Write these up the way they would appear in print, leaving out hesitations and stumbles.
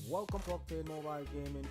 Welcome to Octane Mobile Gaming.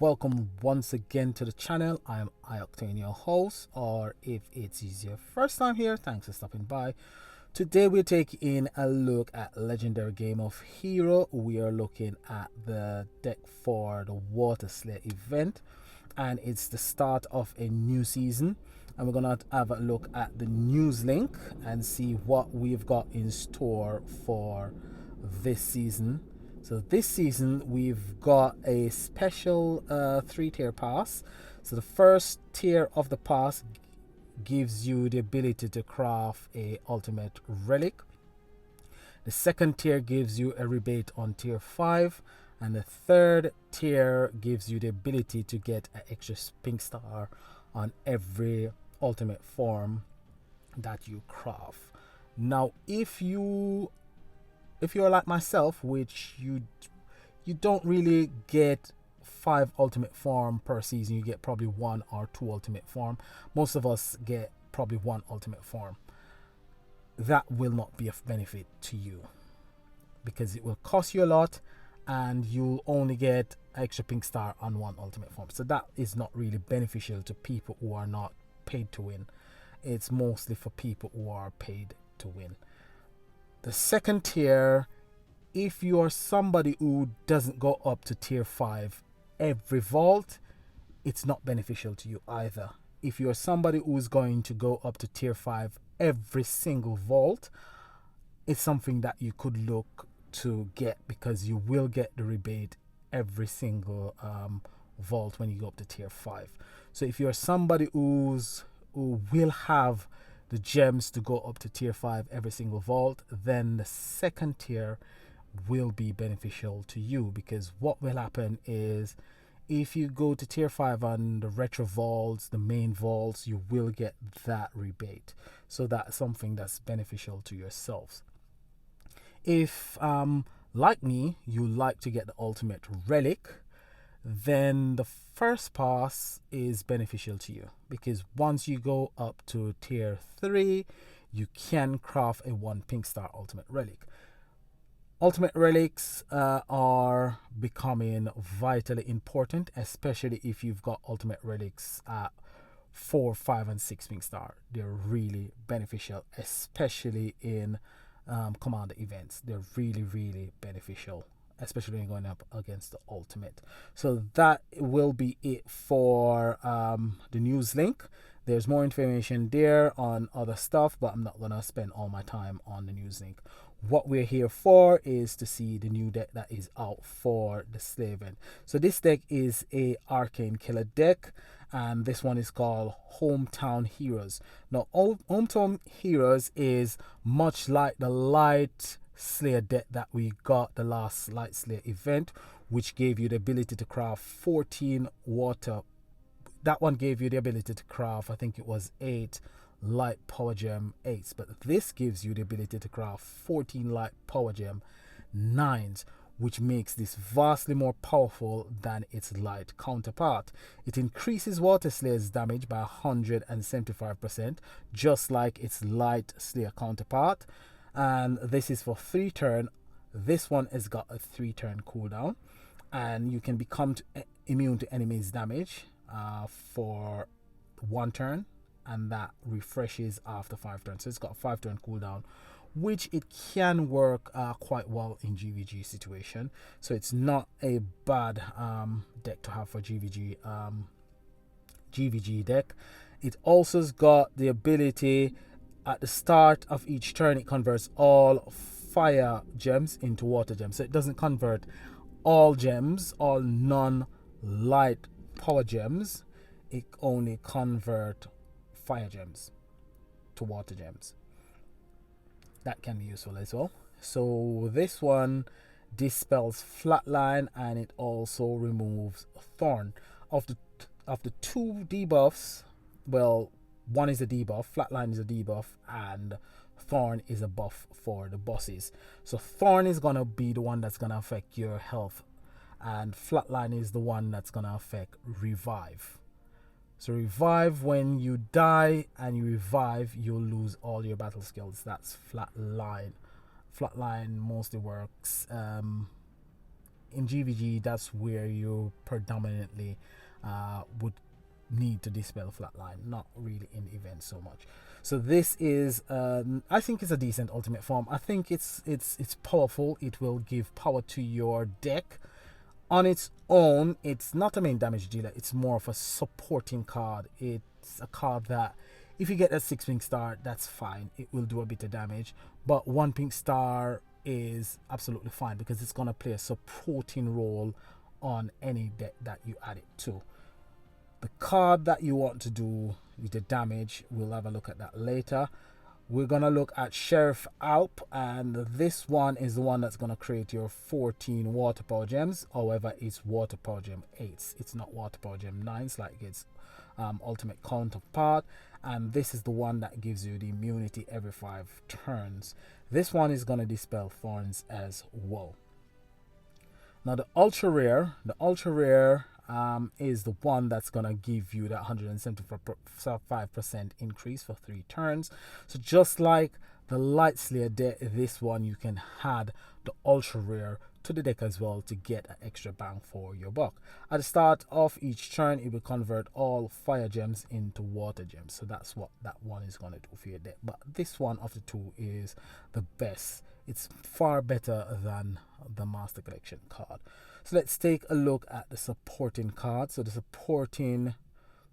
Welcome once again to the channel. I am Octane, your host, or if it's your first time here, thanks for stopping by. Today we're taking a look at Legendary Game of Hero. We are looking at the deck for the Water Slayer event, and it's the start of a new season. And we're gonna have a look at the news link and see what we've got in store for this season. So this season we've got a special 3-tier pass. So the first tier of the pass gives you the ability to craft a ultimate relic. The second tier gives you a rebate on tier 5, and the third tier gives you the ability to get an extra pink star on every ultimate form that you craft. Now if you're like myself, which you don't really get 5 ultimate form per season, you get probably 1 or 2 ultimate form. Most of us get probably 1 ultimate form. That will not be of benefit to you because it will cost you a lot and you'll only get extra pink star on 1 ultimate form. So that is not really beneficial to people who are not paid to win. It's mostly for people who are paid to win. The second tier, if you are somebody who doesn't go up to tier 5 every vault, it's not beneficial to you either. If you're somebody who's going to go up to tier 5 every single vault, it's something that you could look to get because you will get the rebate every single vault when you go up to tier 5. So if you're somebody who will have the gems to go up to tier 5 every single vault, then the second tier will be beneficial to you, because what will happen is if you go to tier 5 on the retro vaults, the main vaults, you will get that rebate. So that's something that's beneficial to yourselves. If like me, you like to get the ultimate relic, then the first pass is beneficial to you, because once you go up to tier 3, you can craft a 1 pink star ultimate relic. Ultimate relics are becoming vitally important, especially if you've got ultimate relics at 4, 5, and 6 pink star. They're really beneficial, especially in commander events. They're really beneficial, especially when going up against the ultimate. So that will be it for the news link. There's more information there on other stuff, but I'm not gonna spend all my time on the news link. What we're here for is to see the new deck that is out for the Slay event. So this deck is a Arcane killer deck, and this one is called Hometown Heroes. Now, Hometown Heroes is much like the Light Slayer deck that we got the last Light Slayer event, which gave you the ability to craft 14 water. That one gave you the ability to craft, I think it was 8 light power gem 8s, but this gives you the ability to craft 14 light power gem 9s, which makes this vastly more powerful than its light counterpart. It increases Water Slayer's damage by 175%, just like its light Slayer counterpart, and this is for 3 turn. This one has got a 3 turn cooldown, and you can become immune to enemies damage for 1 turn, and that refreshes after 5 turns. So it's got a 5 turn cooldown, which it can work quite well in GVG situation. So it's not a bad deck to have for GVG deck. It also's got the ability at the start of each turn, it converts all fire gems into water gems. So it doesn't convert all gems, all non-light power gems. It only convert fire gems to water gems. That can be useful as well. So this one dispels Flatline, and it also removes Thorn. Of the 2 debuffs, well, one is a debuff, Flatline is a debuff, and Thorn is a buff for the bosses. So Thorn is gonna be the one that's gonna affect your health, and Flatline is the one that's gonna affect revive. So revive, when you die and you revive, you'll lose all your battle skills. That's Flatline. Flatline mostly works in GVG. That's where you predominantly would need to dispel Flatline, not really in events so much. So this is I think it's a decent ultimate form. I think it's powerful. It will give power to your deck. On its own, it's not a main damage dealer. It's more of a supporting card. It's a card that if you get a 6 pink star, that's fine. It will do a bit of damage, but 1 pink star is absolutely fine because it's going to play a supporting role on any deck that you add it to. The card that you want to do with the damage, we'll have a look at that later. We're gonna look at Sheriff Alp, and this one is the one that's gonna create your 14 water power gems. However, it's water power gem 8s. It's not water power gem 9s like its ultimate counterpart. And this is the one that gives you the immunity every 5 turns. This one is gonna dispel thorns as well. Now the ultra rare is the one that's gonna give you that 175% increase for 3 turns. So just like the Light Slayer deck, this one you can add the ultra rare to the deck as well to get an extra bang for your buck. At the start of each turn, it will convert all fire gems into water gems. So that's what that one is gonna do for your deck. But this one of the 2 is the best. It's far better than the Master Collection card. So let's take a look at the supporting card. So the supporting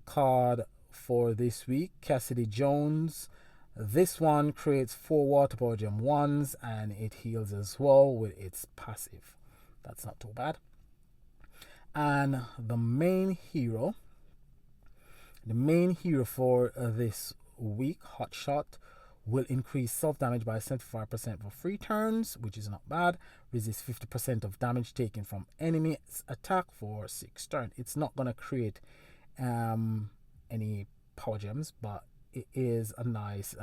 card for this week, Cassidy Jones. This one creates 4 water power gem 1s, and it heals as well with its passive. That's not too bad. And the main hero for this week, Hotshot, will increase self-damage by 75% for 3 turns, which is not bad. Resist 50% of damage taken from enemy's attack for 6 turns. It's not going to create any power gems, but it is a nice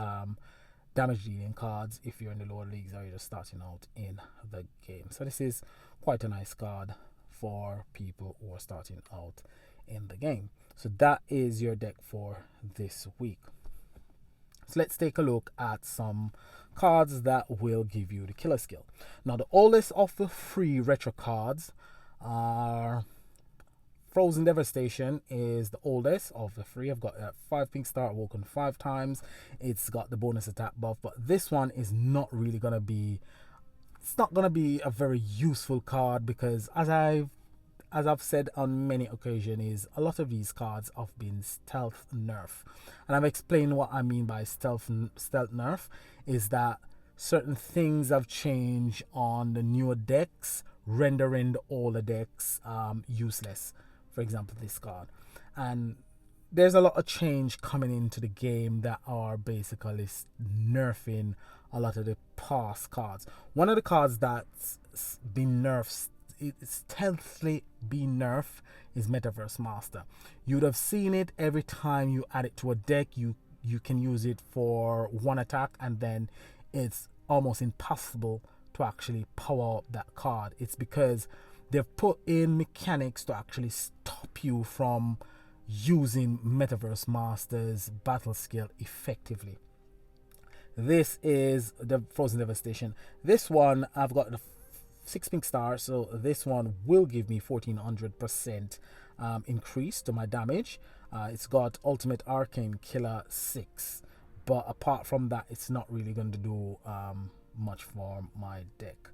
damage dealing cards if you're in the lower leagues or you're just starting out in the game. So this is quite a nice card for people who are starting out in the game. So that is your deck for this week. So let's take a look at some cards that will give you the killer skill. Now the oldest of the 3 retro cards are Frozen Devastation is the oldest of the 3. I've got a 5 pink star, woken 5 times. It's got the bonus attack buff, but this one is not really gonna be, it's not gonna be a very useful card because as I've said on many occasions, is a lot of these cards have been stealth nerf, and I've explained what I mean by stealth nerf. Is that certain things have changed on the newer decks, rendering the older decks useless. For example, this card. And there's a lot of change coming into the game that are basically nerfing a lot of the past cards. One of the cards that's been nerfed, it's stealthily been nerfed, is Metaverse Master. You'd have seen it every time you add it to a deck. You can use it for one attack, and then it's almost impossible to actually power up that card. It's because they've put in mechanics to actually stop you from using Metaverse Master's battle skill effectively. This is the Frozen Devastation. This one, I've got the 6 pink star, so this one will give me 1400% increase to my damage. It's got Ultimate Arcane Killer 6, but apart from that, it's not really going to do much for my deck.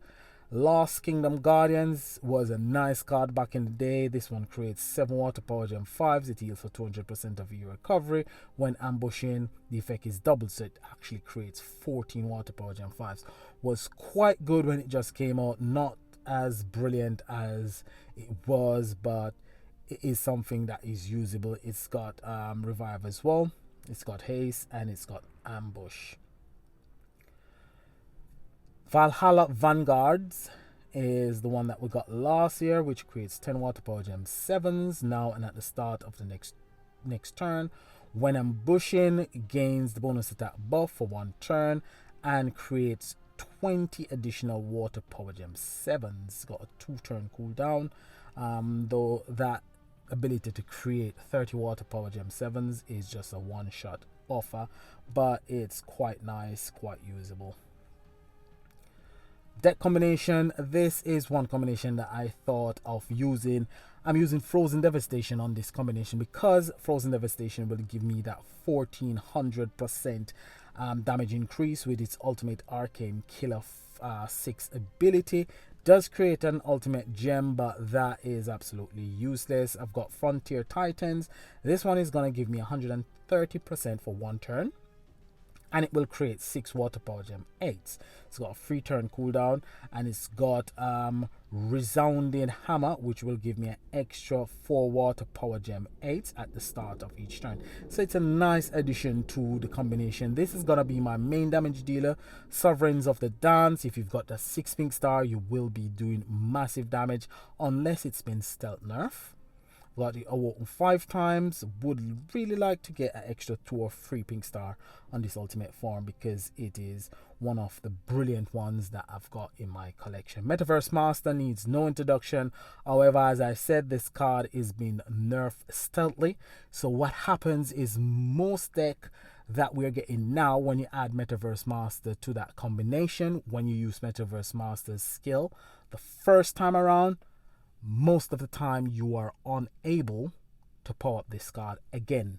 Lost Kingdom Guardians was a nice card back in the day. This one creates 7 water power gem 5s. It heals for 200% of your recovery. When ambushing, the effect is doubled, so it actually creates 14 water power gem 5s. Was quite good when it just came out. Not as brilliant as it was, but it is something that is usable. It's got revive as well. It's got haste, and it's got ambush. Valhalla Vanguards is the one that we got last year, which creates 10 water power gem 7s now and at the start of the next turn. When ambushing, gains the bonus attack buff for 1 turn and creates 20 additional water power gem 7s. Got a 2-turn cooldown, though that ability to create 30 water power gem 7s is just a one-shot offer, but it's quite nice, quite usable. Deck combination. This is one combination that I thought of using. I'm using Frozen Devastation on this combination because Frozen Devastation will give me that 1400% damage increase with its Ultimate Arcane Killer 6 ability. Does create an ultimate gem, but that is absolutely useless. I've got Frontier Titans. This one is going to give me 130% for 1 turn, and it will create 6 water power gem 8s. It's got a 3-turn cooldown, and it's got Resounding Hammer, which will give me an extra 4 water power gem 8s at the start of each turn. So it's a nice addition to the combination. This is gonna be my main damage dealer. Sovereigns of the Dance. If you've got the 6 pink star, you will be doing massive damage unless it's been stealth nerf. Got the Awoken 5 times. Would really like to get an extra 2 or 3 pink star on this ultimate form because it is one of the brilliant ones that I've got in my collection. Metaverse Master needs no introduction. However, as I said, this card is being nerfed stealthily. So what happens is most deck that we're getting now, when you add Metaverse Master to that combination, when you use Metaverse Master's skill the first time around, most of the time you are unable to power up this card again.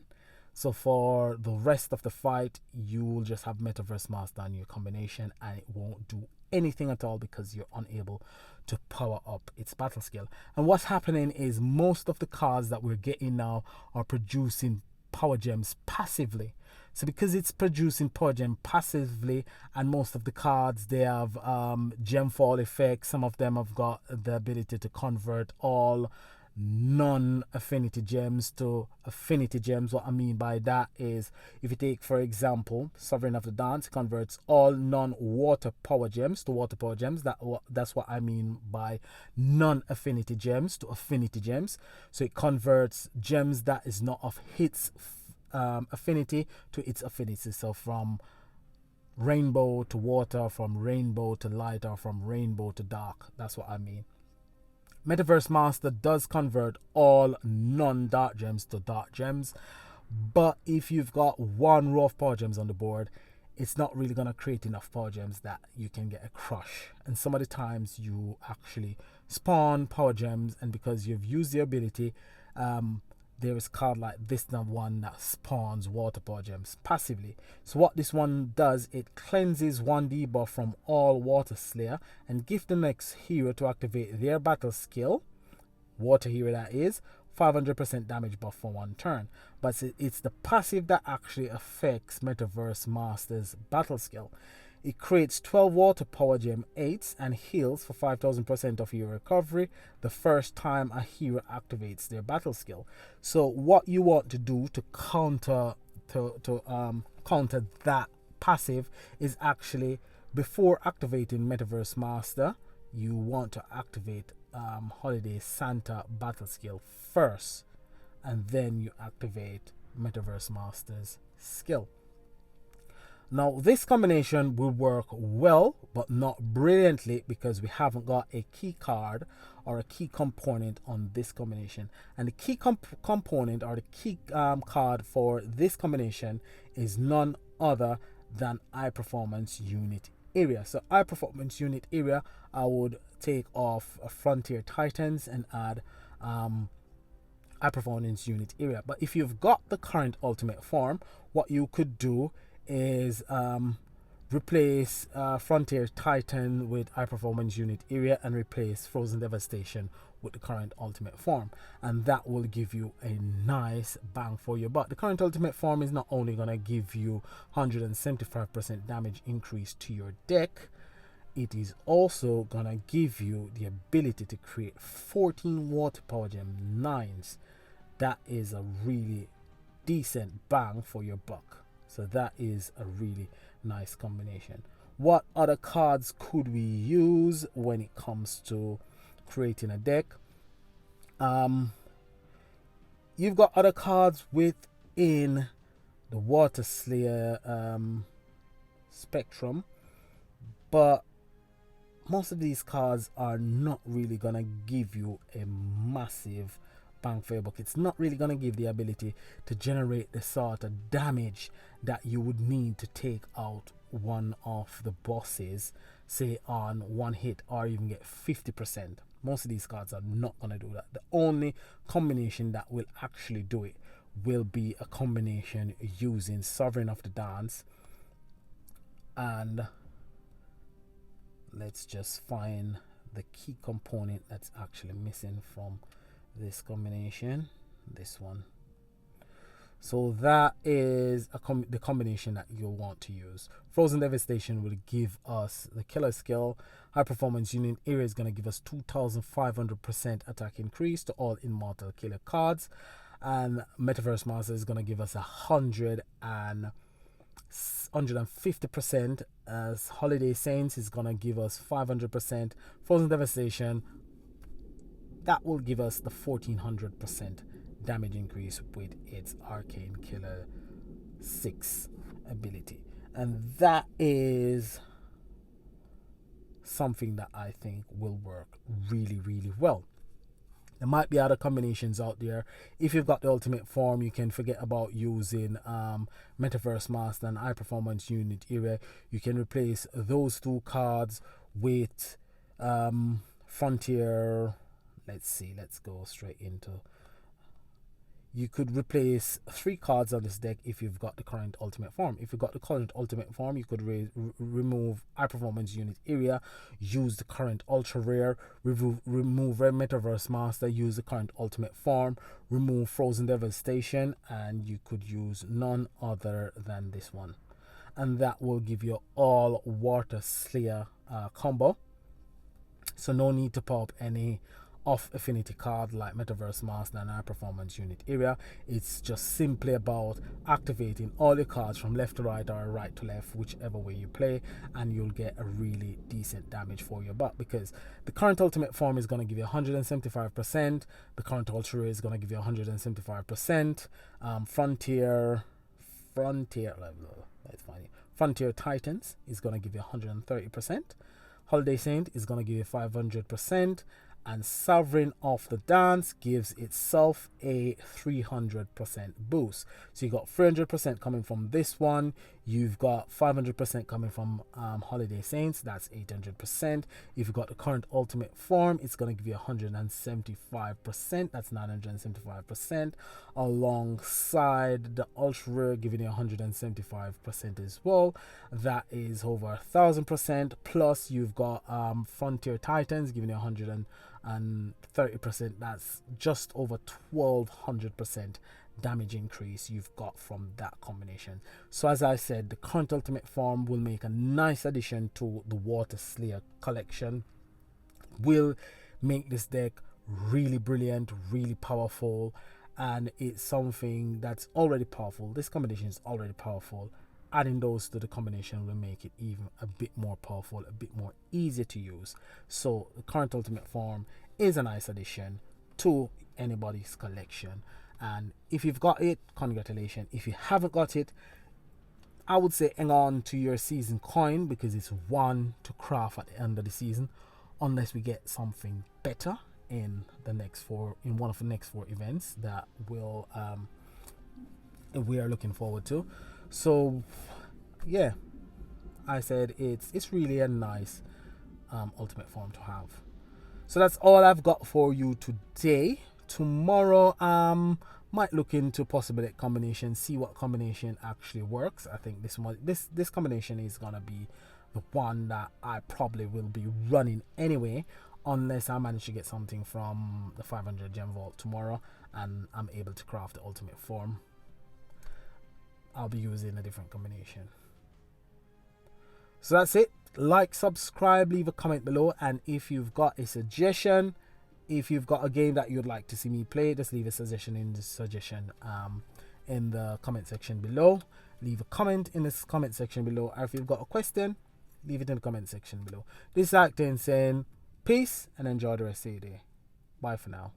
So for the rest of the fight, you will just have Metaverse Master on your combination and it won't do anything at all because you're unable to power up its battle skill. And what's happening is most of the cards that we're getting now are producing power gems passively. So because it's producing power gem passively, and most of the cards, they have gem fall effects. Some of them have got the ability to convert all non-affinity gems to affinity gems. What I mean by that is, if you take, for example, Sovereign of the Dance, converts all non-water power gems to water power gems. That's what I mean by non-affinity gems to affinity gems. So it converts gems that is not of its affinity to its affinity. So from rainbow to water, from rainbow to light, or from rainbow to dark. That's what I mean. Metaverse Master does convert all non-dark gems to dark gems, but if you've got 1 row of power gems on the board, it's not really going to create enough power gems that you can get a crush. And some of the times you actually spawn power gems, and because you've used the ability, there is a card like this one that spawns water power gems passively. So what this one does, it cleanses 1 debuff from all Water Slayer and gives the next hero to activate their battle skill, water hero that is, 500% damage buff for 1 turn. But it's the passive that actually affects Metaverse Master's battle skill. It creates 12 water power gem 8s and heals for 5000% of your recovery the first time a hero activates their battle skill. So what you want to do to counter that passive is actually, before activating Metaverse Master, you want to activate Holiday Santa battle skill first, and then you activate Metaverse Master's skill. Now this combination will work well but not brilliantly because we haven't got a key card or a key component on this combination, and the key component or the key card for this combination is none other than High Performance Unit Area. So High Performance Unit Area, I would take off Frontier Titans and add High Performance Unit Area. But if you've got the current ultimate form, what you could do is replace Frontier Titan with High Performance Unit Area and replace Frozen Devastation with the current ultimate form, and that will give you a nice bang for your buck. The current ultimate form is not only going to give you 175% damage increase to your deck, it is also going to give you the ability to create 14 water power gem 9s. That is a really decent bang for your buck. So that is a really nice combination. What other cards could we use when it comes to creating a deck? You've got other cards within the Water Slayer spectrum, but most of these cards are not really gonna give you a massive bang for your buck. It's not really gonna give the ability to generate the sort of damage that you would need to take out one of the bosses, say on one hit, or even get 50%. Most of these cards are not gonna do that. The only combination that will actually do it will be a combination using Sovereign of the Dance, and let's just find the key component that's actually missing from this combination, this one. So that is the combination that you'll want to use. Frozen Devastation will give us the killer skill. High Performance Unit Area is going to give us 2500% attack increase to all immortal killer cards, and Metaverse Master is going to give us 150%, as Holiday Saints is going to give us 500%. Frozen Devastation, that will give us the 1400% damage increase with its Arcane Killer 6 ability, and that is something that I think will work really well. There might be other combinations out there. If you've got the ultimate form, you can forget about using Metaverse Master and High Performance Unit Area. You can replace those two cards with Frontier. Let's go straight into. You could replace 3 cards on this deck if you've got the current ultimate form. If you've got the current ultimate form, you could remove High Performance Unit Area, use the current Ultra Rare, remove Red Metaverse Master, use the current ultimate form, remove Frozen Devastation, and you could use none other than this one. And that will give you all Water Slayer combo. So no need to pop any off affinity card like Metaverse Master and High Performance Unit Area. It's just simply about activating all your cards from left to right or right to left, whichever way you play, and you'll get a really decent damage for your buck, because the current ultimate form is going to give you 175%, the current ultra Rare is going to give you 175%, Frontier Titans is going to give you 130%, Holiday Saint is going to give you 500%, and Sovereign of the Dance gives itself a 300% boost. So you got 300% coming from this one, you've got 500% coming from Holiday Saints, that's 800%. If you've got the current ultimate form, it's going to give you 175%, that's 975%, alongside the ultra rare giving you 175% as well, that is over 1000%. Plus you've got Frontier Titans giving you 130%, that's just over 1200% damage increase you've got from that combination. So as I said, the current ultimate form will make a nice addition to the Water Slayer collection, will make this deck really brilliant, really powerful, and it's something that's already powerful. This combination is already powerful. Adding those to the combination will make it even a bit more powerful, a bit more easy to use. So the current ultimate form is a nice addition to anybody's collection, and if you've got it, congratulations. If you haven't got it, I would say hang on to your season coin, because it's one to craft at the end of the season, unless we get something better in one of the next 4 events that we are looking forward to. So yeah, I said it's really a nice ultimate form to have. So that's all I've got for you today. Tomorrow might look into possible combination, see what combination actually works. I think this combination is gonna be the one that I probably will be running anyway, unless I manage to get something from the 500 gem vault tomorrow and I'm able to craft the ultimate form. I'll be using a different combination. So that's it. Like, subscribe, leave a comment below, and if you've got a suggestion, if you've got a game that you'd like to see me play, just leave a suggestion in the comment section below. Leave a comment in the comment section below, or if you've got a question, leave it in the comment section below. This is Arcane saying peace and enjoy the rest of your day. Bye for now.